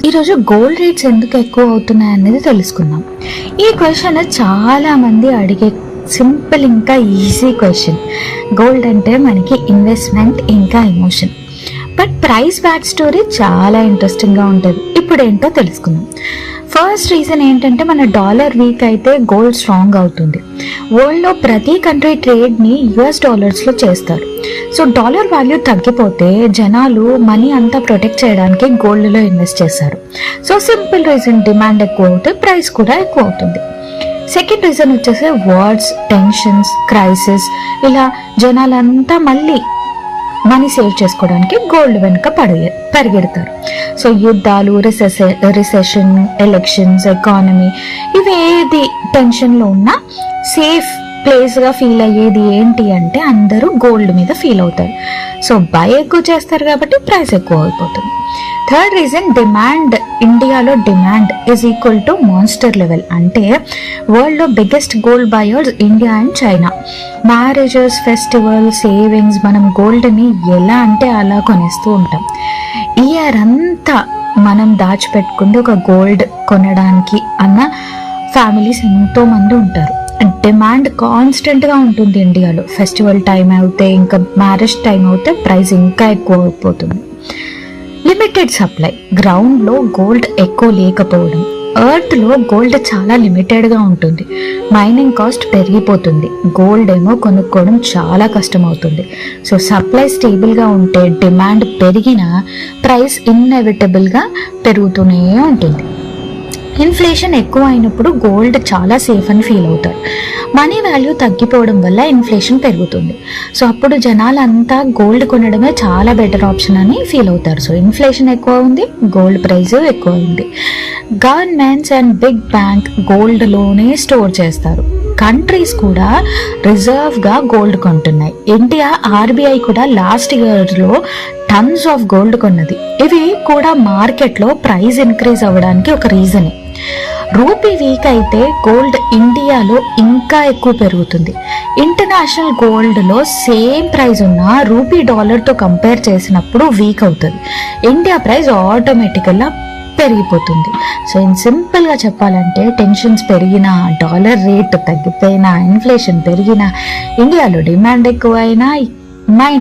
ఈరోజు gold rates ఎందుకు ఎక్కువ అవుతున్నాయి అనేది తెలుసుకుందాం. ఈ క్వశ్చన్ చాలా మంది అడిగే సింపుల్ ఇంకా ఈజీ క్వశ్చన్. గోల్డ్ అంటే మనకి ఇన్వెస్ట్మెంట్ ఇంకా emotion, but price back story చాలా ఇంట్రెస్టింగ్గా ఉంటుంది. ఇప్పుడు ఏంటో తెలుసుకుందాం. ఫస్ట్ రీజన్ ఏంటంటే మన డాలర్ వీక్ అయితే గోల్డ్ స్ట్రాంగ్ అవుతుంది. వరల్డ్లో ప్రతి కంట్రీ ట్రేడ్ని యుఎస్ డాలర్స్లో చేస్తారు. సో డాలర్ వాల్యూ తగ్గిపోతే జనాలు మనీ అంతా ప్రొటెక్ట్ చేయడానికి గోల్డ్లో ఇన్వెస్ట్ చేస్తారు. సో సింపుల్ రీజన్, డిమాండ్ ఎక్కువ అవుతే ప్రైస్ కూడా ఎక్కువ అవుతుంది. సెకండ్ రీజన్ వచ్చేసి వార్స్, టెన్షన్స్, క్రైసిస్, ఇలా జనాలంతా మళ్ళీ మనీ సేవ్ చేసుకోవడానికి గోల్డ్ వెనుక పరిగెడతారు. సో యుద్ధాలు, రిసెషన్, ఎలక్షన్స్, ఎకానమీ, ఇవి ఏది టెన్షన్లో ఉన్నా సేఫ్ ప్లేస్గా ఫీల్ అయ్యేది ఏంటి అంటే అందరూ గోల్డ్ మీద ఫీల్ అవుతారు. సో బై ఎక్కువ చేస్తారు కాబట్టి ప్రైస్ ఎక్కువ అయిపోతుంది. Third reason, demand. ఇండియాలో demand is equal to monster level. అంటే వరల్డ్లో biggest gold buyers India and China. Marriages, festival, savings, మనం గోల్డ్ని ఎలా అంటే అలా కొనేస్తూ ఉంటాం. ఇయర్ అంతా మనం దాచిపెట్టుకుంది ఒక గోల్డ్ కొనడానికి అన్న ఫ్యామిలీస్ ఎంతో మంది ఉంటారు. డిమాండ్ కాన్స్టెంట్గా ఉంటుంది ఇండియాలో. ఫెస్టివల్ టైం అయితే, ఇంకా మ్యారేజ్ టైం అయితే ప్రైస్ ఇంకా ఎక్కువ అయిపోతుంది. Limited supply. గ్రౌండ్లో గోల్డ్ ఎక్కువ లేకపోవడం. ఎర్త్లో గోల్డ్ చాలా లిమిటెడ్గా ఉంటుంది. మైనింగ్ కాస్ట్ పెరిగిపోతుంది. గోల్డ్ ఏమో కొనుక్కోవడం చాలా కష్టం అవుతుంది. సో సప్లై స్టేబుల్గా ఉంటే డిమాండ్ పెరిగినా ప్రైస్ ఇన్ఎవిటబుల్గా పెరుగుతూనే ఉంటుంది. ఇన్ఫ్లేషన్ ఎక్కువ అయినప్పుడు గోల్డ్ చాలా సేఫ్ అని ఫీల్ అవుతారు. మనీ వాల్యూ తగ్గిపోవడం వల్ల ఇన్ఫ్లేషన్ పెరుగుతుంది. సో అప్పుడు జనాలంతా గోల్డ్ కొనడమే చాలా బెటర్ ఆప్షన్ అని ఫీల్ అవుతారు. సో ఇన్ఫ్లేషన్ ఎక్కువ ఉంది, గోల్డ్ ప్రైస్ ఎక్కువ ఉంది. గవర్నమెంట్స్ అండ్ బిగ్ బ్యాంక్ గోల్డ్లోనే స్టోర్ చేస్తారు. కంట్రీస్ కూడా రిజర్వ్గా గోల్డ్ కొంటున్నాయి. ఇండియా ఆర్బీఐ కూడా లాస్ట్ ఇయర్లో టన్స్ ఆఫ్ గోల్డ్ కొన్నది. ఇవి కూడా మార్కెట్లో ప్రైస్ ఇంక్రీజ్ అవ్వడానికి ఒక రీజనే. రూపీ వీక్ అయితే గోల్డ్ ఇండియాలో ఇంకా ఎక్కువ పెరుగుతుంది. ఇంటర్నేషనల్ గోల్డ్లో సేమ్ ప్రైస్ ఉన్న రూపీ డాలర్తో కంపేర్ చేసినప్పుడు వీక్ అవుతుంది. ఇండియా ప్రైస్ ఆటోమేటికల్గా పెరిగిపోతుంది. సో సింపుల్గా చెప్పాలంటే టెన్షన్స్ పెరిగినా, డాలర్ రేట్ తగ్గిపోయినా, ఇన్ఫ్లేషన్ పెరిగినా, ఇండియాలో డిమాండ్ ఎక్కువైనా